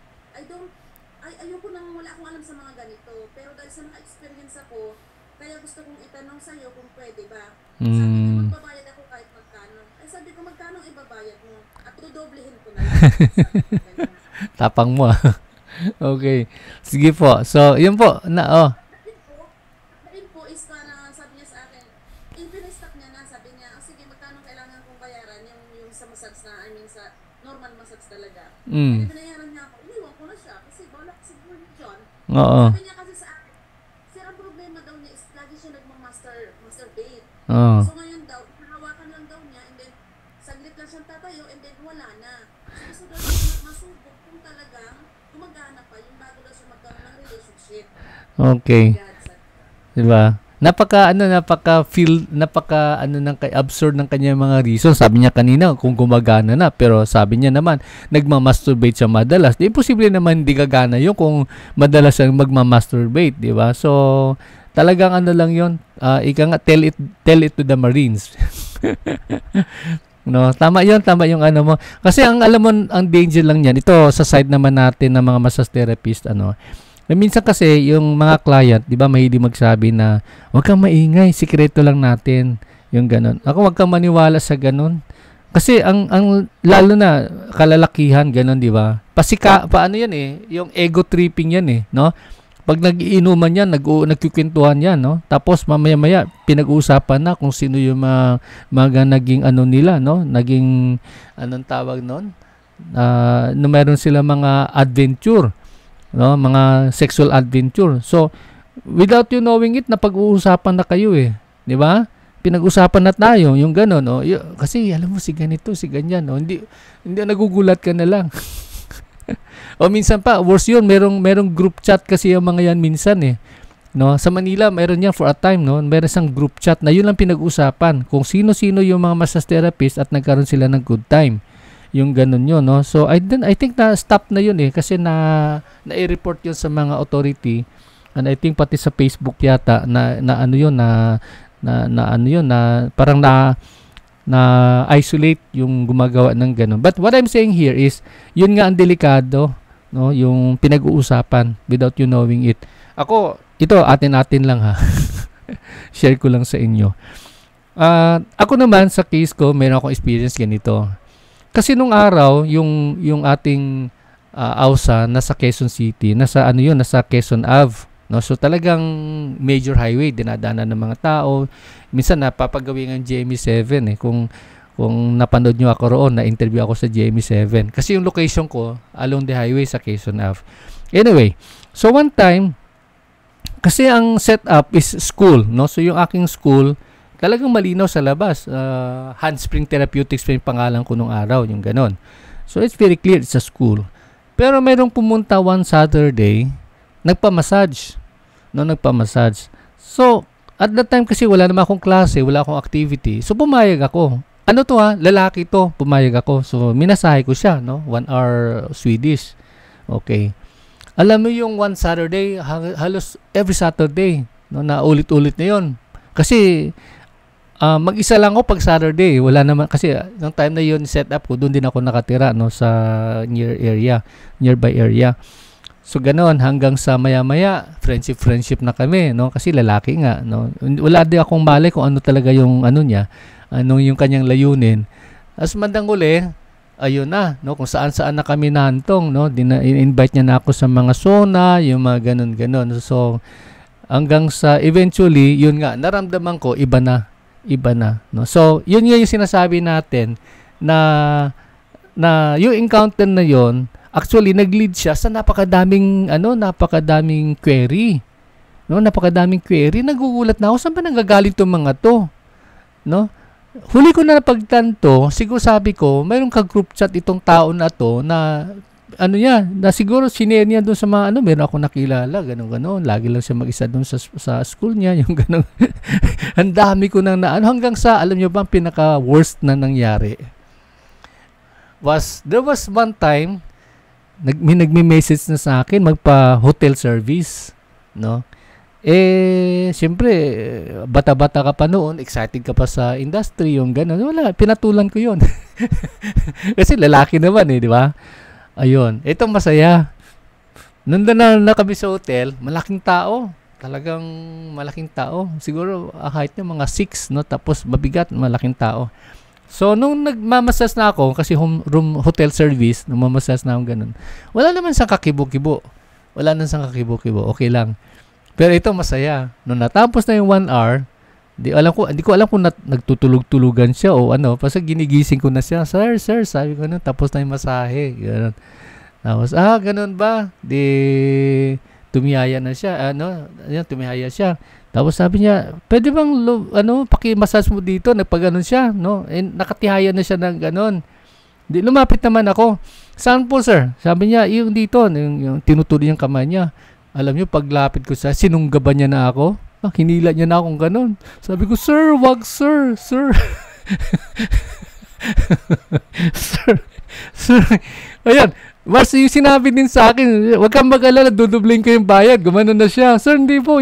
ayoko nang wala akong alam sa mga ganito, pero dahil sa mga experience ako, kaya gusto kong itanong sa'yo kung pwede ba. Sabi niya, magbabayad ako kahit magkano. Ay sabi ko, magkano ibabayad mo? At dodoblehin ko na lang. Tapang mo. Okay. Sige po. So, yun po. The info is na sabi niya sa akin, in-stock niya na, sabi niya, sige, magkano kailangan kong bayaran yung sa massage na, sa normal massage talaga. Binayaran niya ako, iniwan ko na siya, kasi balak siguro ni John. Sabi niya kasi sa akin, sir, ang problema daw niya is lagi siya nagmamasturbate. So ngayon daw, hawakan lang daw niya, and then, saglit lang siyang tatayo, and then wala na. So gusto daw niya masubok kung talagang gumagana pa yung bago daw siya magkaroon ng relationship. Okay. Diba? Absurd ng kanya mga reason. Sabi niya kanina kung gumagana na, pero sabi niya naman nagmamasturbate siya madalas. Di posible naman hindi gagana yun kung madalas siyang magmamasturbate, di ba? So talagang ano lang yun, ika nga, tell it to the Marines. No, tama yung ano mo. Kasi ang alam mo, ang danger lang niyan, ito sa side naman natin ng mga massage therapist, minsan kasi yung mga client, di ba, mahilig magsabi na huwag kang maingay, sikreto lang natin, yung ganon. Ako, huwag kang maniwala sa ganon. Kasi ang lalo na kalalakihan ganon, di ba? Paano yan yung ego tripping yan no? Pag nag-iinuman yan, nagkukwentuhan yan, no? Tapos mamaya-maya pinag-uusapan na kung sino yung mga naging nila, no? Naging anong tawag noon? No, meron sila mga adventure, no, mga sexual adventure. So without you knowing it, napag-uusapan na kayo di ba? Pinag-usapan na tayo yung gano'n, kasi alam mo si ganito, si ganyan, hindi nagugulat ka na lang. O minsan pa, worse yun, merong group chat kasi yung mga yan minsan no? Sa Manila, meron yan for a time, no? Meron isang group chat na yun lang pinag-usapan kung sino-sino yung mga massage therapist at nagkaroon sila ng good time. yung ganun yun, no? So I think na stop na yun kasi na-report yun sa mga authority, and I think pati sa Facebook yata na ano yun na ano yun na parang na isolate yung gumagawa ng ganun. But what I'm saying here is yun nga ang delikado, no, yung pinag-uusapan without you knowing it. Ako, ito atin lang ha. Share ko lang sa inyo. Ako naman sa case ko, meron akong experience ganito. Kasi nung araw, yung ating AUSA nasa Quezon City, nasa Quezon Ave, no? So talagang major highway, dinadaanan ng mga tao. Minsan napapagawin ang GMA7 kung napanood nyo ako roon, na-interview ako sa GMA7. Kasi yung location ko along the highway sa Quezon Ave. Anyway, so one time, kasi ang setup is school, no? So yung aking school, talagang malinaw sa labas. Handspring Therapeutics pa yung pangalan ko nung araw, yung ganon. So it's very clear, it's a school. Pero mayroong pumunta one Saturday, nagpa-massage. No, nagpa-massage. So, at that time kasi wala naman akong klase, wala akong activity. So pumayag ako. Ano to lalaki to, pumayag ako. So minasahe ko siya, no? 1 hour Swedish. Okay. Alam mo yung one Saturday, halos every Saturday, no, na ulit-ulit na yon. Kasi mag-isa lang ako pag Saturday. Wala naman kasi ng time na yon set up ko, doon din ako nakatira, no, sa nearby area. So ganoon hanggang sa maya-maya friendship na kami, no, kasi lalaki nga, no. Wala din akong malay kung ano talaga yung ano niya, yung kanyang layunin. As mandang uli, ayun na, no, kung saan-saan na kami nahantong, no, invite niya na ako sa mga sauna, yung mga ganun. So hanggang sa eventually, yun nga, naramdaman ko iba na, no. So yun nga yung sinasabi natin na yung encounter na yon, actually nag-lead siya sa napakadaming query, no, napakadaming query. Nagugulat na ako, saan ba nanggagaling tong mga to, no? Huli ko na napagtanto, siguro sabi ko, mayroong ka-group chat itong tao na to na na siguro sinare niya doon sa mga meron ako nakilala, ganun. Lagi lang siya mag-isa doon sa school niya, yung ganun. Ang dami ko nang hanggang sa, alam niyo ba, ang pinaka-worst na nangyari there was one time, nagme-message na sa akin, magpa-hotel service, no? Siyempre, bata-bata ka pa noon, excited ka pa sa industry, yung gano'n. Wala, pinatulan ko yun. Kasi lalaki naman di ba? Ayun, ito masaya. Nandun na kami sa hotel, malaking tao. Talagang malaking tao. Siguro, height niya mga 6, no? Tapos, mabigat, malaking tao. So, nung nagmamasas na ako, kasi hotel service, nagmamasas na ako ganun, wala naman siyang kakibo-kibo. Okay lang. Pero ito masaya. Nung natapos na yung 1 hour, hindi ko alam kung nagtutulog-tulugan siya o ano. Basta ginigising ko na siya. Sir, sabi ko na, tapos na yung masahe. Ganun. Tapos, ganun ba? Tumihaya na siya. Tumihaya siya. Tapos sabi niya, pwede bang, paki-massage mo dito? Nagpaganon siya, no? Nakatihaya na siya ng ganon. Lumapit naman ako. Saan po, sir? Sabi niya, yung dito, yung tinutuloy yung kamay niya. Alam niyo, paglapit ko sa sinunggaban niya na ako. Hinila niya na akong ganon. Sabi ko, sir, wag, sir. Sir. Ayan. Mas yung sinabi din sa akin, wag kang mag-alala, dudubling ko yung bayad. Gumanon na siya. Sir, hindi po.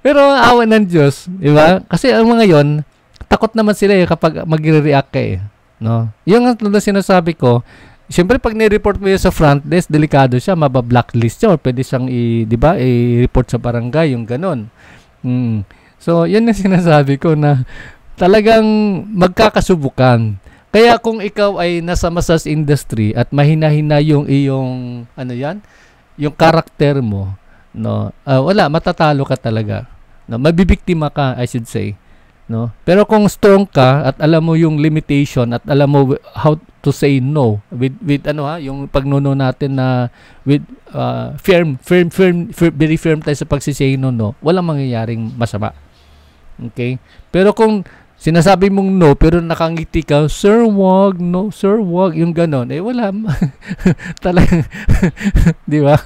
Pero awa ng Diyos, di ba? Kasi ang mga yon, takot naman sila kapag magre-react ka no? Yung sinasabi ko, siyempre pag ni-report mo yun sa front desk, delikado siya, mabablacklist siya or pwede siyang i-report sa barangay, yung ganon. So, yan yung sinasabi ko na talagang magkakasubukan. Kaya kung ikaw ay nasa massage industry at mahina-hina yung iyong yung karakter mo, no, wala, matatalo ka talaga, no, mabibiktima ka, I should say, no. Pero kung strong ka at alam mo yung limitation at alam mo how to say no with yung pagnono natin na with firm, very firm tayo sa pagsisay no, walang mangyayaring masama. Okay? Pero kung sinasabi mong no, pero nakangiti ka, sir, wag, no, sir, wag, yung ganon, wala. Talagang, di ba?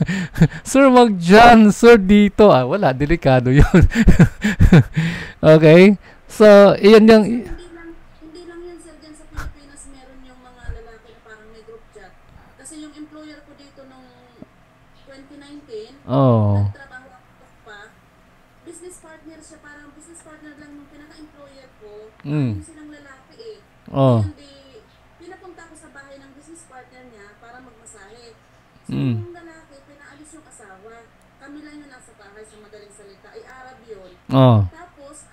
Sir, wag dyan, sir, dito. Wala, delikado yun. Okay? So, iyon yung... Hindi lang yan, sir, dyan sa Pilipinas meron yung mga lalaki na parang may group chat. Kasi yung employer ko dito nung 2019, nagtrabaho ako pa, business partner siya, parang business partner lang nung pinaka-employer ko, yung silang lalaki eh. Ngayon pinapunta ko sa bahay ng business partner niya para magmasahe. So, yung lalaki, pinaalis yung asawa. Kami lang yun nasa bahay sa madaling salita. Ay, Arab yun. Tapos,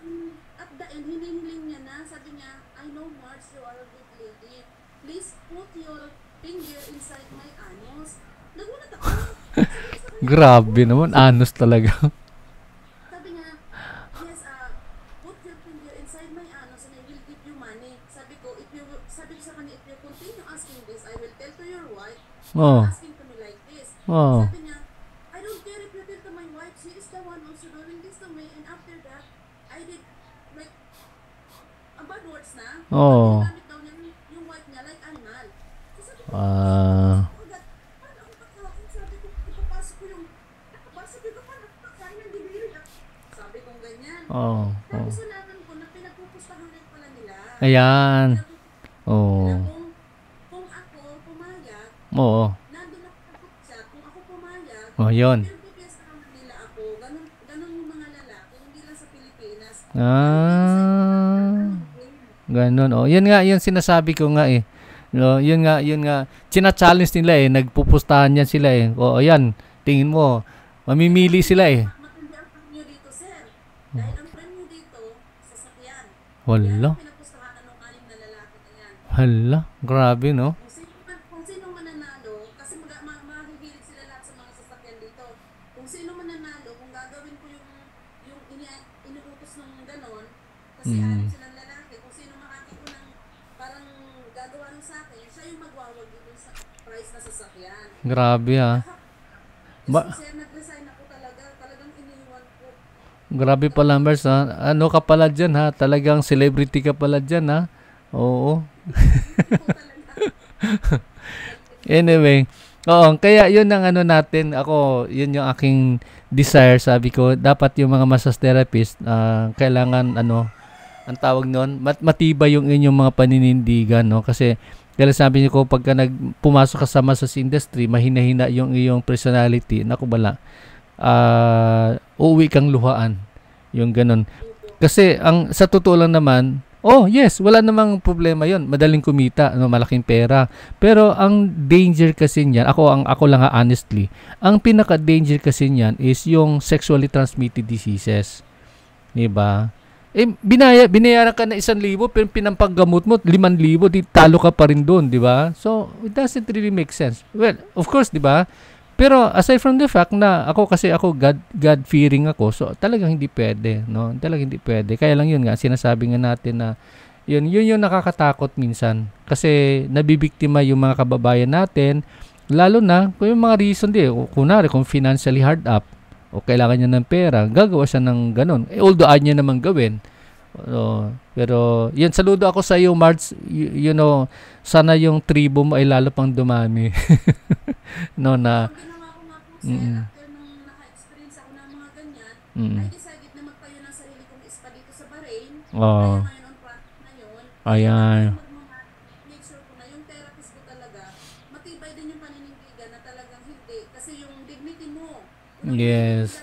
at the end, hinihiling niya na. Sabi niya, I know, Marge, you are a good lady. Please put your finger inside my anus. Nagulat ako. Grabe naman, anus talaga. Sabi niya, yes, put your finger inside my anus and I will give you money. Sabi ko sa kanya, if you continue asking this, I will tell to your wife, asking to me like this. Sabi niya, I don't care if you tell to my wife, she is the one also doing this to me, and after that, I did, like, bad words na. Ginamit daw niya yung wife niya, like animal. So sabi ko, sabi ko, ipapasok ko yung, sabi ko, paano pagkain ng dibiri? Sabi ko ganyan. Tapos nalaman ko na pinagpupustahan rin pala nila. Ayan. Kung ako pumayag, nandun ako nagpupusat. Kung ako pumayag, yun. pinagpupustahan nila ako. Ganun yung mga lalaki, hindi lang sa Pilipinas. Ganun. Yun nga, yun sinasabi ko nga eh. No, yun nga, china-challenge nila eh, nagpupustahan yan sila eh. Ayan, tingin mo, mamimili sila eh. Matindi ang premyo dito, sir. Dahil ang premyo dito, sasakyan. Wala. Yan, pinapustahan ng anim na lalaki na yan. Hala, grabe no? Kung sino mananalo, kasi mahihilig sila lahat sa mga sasakyan dito. Kung sino mananalo, kung gagawin ko yung inuutos ng ganon, kasi anim silang lalaki, kung sino makakaunang parang gagawa ng sa akin, siya yung magwawagi dun sa price na sasakyan. Grabe Sir, nag-resign ako talagang iniwan ko. Grabe pala, Mers, ha? Ano ka pala dyan, ha? Talagang celebrity ka pala dyan, ha? Oo. Anyway, kaya yun ang ano natin, ako, yun yung aking desire, sabi ko, dapat yung mga massage therapist, kailangan, ang tawag nun, matibay yung inyong mga paninindigan, no? Kasi, dahil sabi niyo ko, pagka pumasok ka sa massage industry, mahina-hina yung iyong personality, naku bala, uuwi kang luhaan, yung ganun. Kasi, sa totoo lang naman, yes, wala namang problema yon, madaling kumita, malaking pera. Pero, ang danger kasi niyan, ako lang honestly, ang pinaka-danger kasi niyan is yung sexually transmitted diseases. Diba? Binayaran ka na 1,000, pero pinampaggamot mo 5,000, di talo ka pa rin doon, di ba? So, it doesn't really make sense. Well, of course, di ba? Pero aside from the fact na ako God-fearing ako, so talagang hindi pwede, no? Talagang hindi pwede. Kaya lang yun nga, sinasabi nga natin na yun yung nakakatakot minsan. Kasi nabibiktima yung mga kababayan natin, lalo na kung yung mga reason kunwari kung financially hard up, o kailangan niya ng pera, gagawa siya ng ganun. Although ayaw niya naman gawin. Pero, yun, saludo ako sa iyo, Marge. You know, sana yung tribo mo ay lalo pang dumami. No, na... Ginawa ko nga po, sir, after nung naka-experience ako ng mga ganyan, I decided na magtayo ng sarili kong spa dito sa Bahrain. Kaya ngayon on project na yun. Ayan. Make sure ko na yung therapist ko talaga, matibay din yung paninindigan na talagang hindi. Kasi yung dignity mo, yes.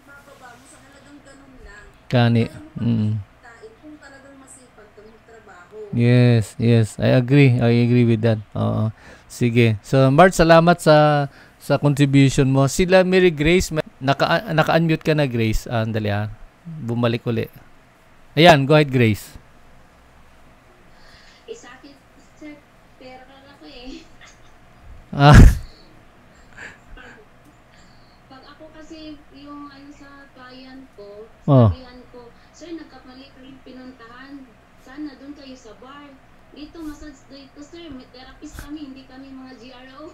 bababa mo sa halagang ganun lang. Kani. Kung talagang masipag kang magtrabaho. Yes. I agree with that. Sige. So, Marge, salamat sa contribution mo. Sila Mary Grace, naka-unmute ka na, Grace. Andali bumalik uli. Ayan, go ahead, Grace. Sa akin, sir, pera lang ako eh. Pag ako kasi yung sa client ko, sabihan ko, sir, nagkamali ko yung pinuntahan. Sana doon kayo sa bar. Dito, massage dito, sir. May therapist kami, hindi kami mga GRO.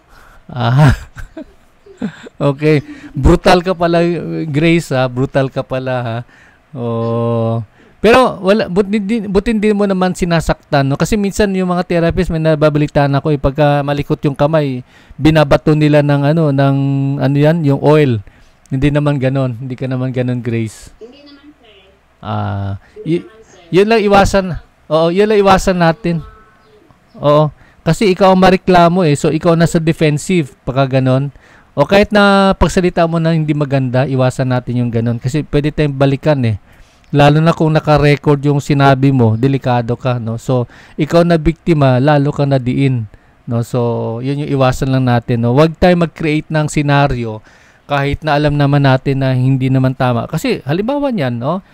Okay. Brutal ka pala, Grace, ha? Brutal ka pala, ha? Pero butin din mo naman sinasaktan, no? Kasi minsan yung mga therapist, may nababalitaan ako, pagka malikot yung kamay, binabato nila ng yan, yung oil. Hindi naman ganon. Hindi ka naman ganon, Grace. Hindi naman, sir. Hindi naman, sir. Yun lang iwasan. Oo, yun lang iwasan natin. Oo. Kasi ikaw ang mareklamo eh. So, ikaw nasa defensive. Pagka ganon. O kahit na pagsalita mo na hindi maganda, iwasan natin yung ganon. Kasi pwede tayong balikan eh. Lalo na kung naka-record yung sinabi mo, delikado ka, no? So, ikaw na biktima, lalo ka na diin, no? So, yun yung iwasan lang natin, no? Huwag tayo mag-create ng senaryo kahit na alam naman natin na hindi naman tama. Kasi, halimbawa niyan, no?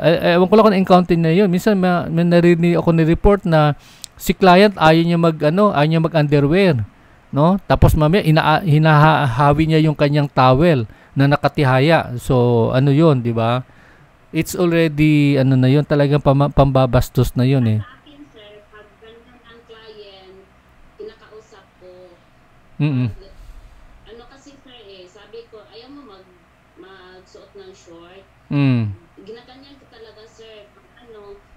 Ewan ko lang kung na-encounter na yun. Minsan, may narinig ako ni-report na si client ayaw niya mag-underwear, no? Tapos mamaya, hinahawi niya yung kanyang towel na nakatihaya. So, ano yun, di ba? It's already, ano na yun, talagang pambabastos na yun eh. Sa akin, sir, pag ganyan ang client, kinakausap ko, ano kasi, sir, sabi ko, ayaw mo magsuot ng short. Ginaganyan ko talaga, sir.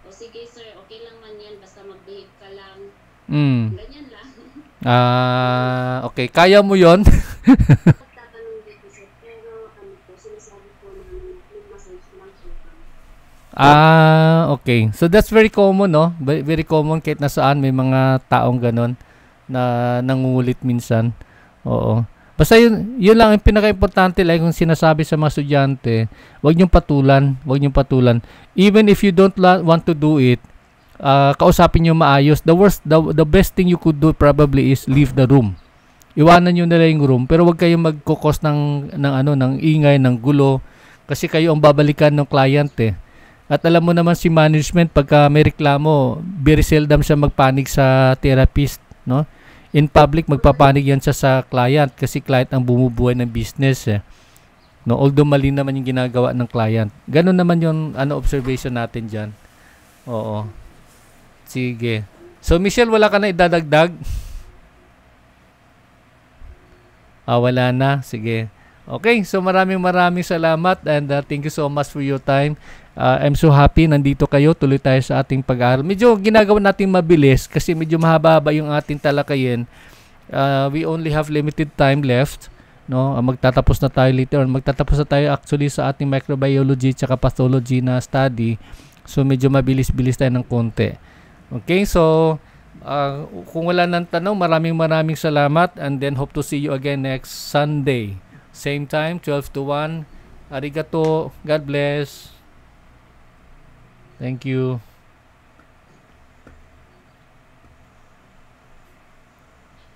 O sige, sir, okay lang man yan, basta mag-behave ka lang. Ganyan lang. Okay. Kaya mo yun? Okay. So that's very common, no? Very common kahit nasaan may mga taong ganon na nangungulit minsan. Oo. Basta yun lang ang pinaka-importante like kung sinasabi sa mga estudyante, huwag niyong patulan. Even if you don't want to do it, kausapin niyo maayos. The best thing you could do probably is leave the room. Iwanan niyo nila yung room, pero huwag kayong magkukos ng ingay, ng gulo kasi kayo ang babalikan ng client eh. At alam mo naman si management pagka may reklamo, very seldom siya magpanig sa therapist, no? In public magpapanig yan siya sa client kasi client ang bumubuhay ng business eh. No, although mali naman yung ginagawa ng client. Ganun naman yung observation natin diyan. Oo. Sige. So Michelle, wala ka na idadagdag? Wala na. Sige. Okay, so maraming salamat and thank you so much for your time. I'm so happy nandito kayo. Tuloy tayo sa ating pag-aaral. Medyo ginagawa natin mabilis kasi medyo mahaba-haba yung ating talakayin. We only have limited time left, no? Magtatapos na tayo later on. Magtatapos na tayo actually sa ating microbiology tsaka pathology na study. So medyo mabilis-bilis tayo ng konti. Okay, so kung wala nang tanong, maraming salamat and then hope to see you again next Sunday. Same time, 12 to 1. Arigato. God bless. Thank you.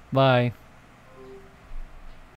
Bye.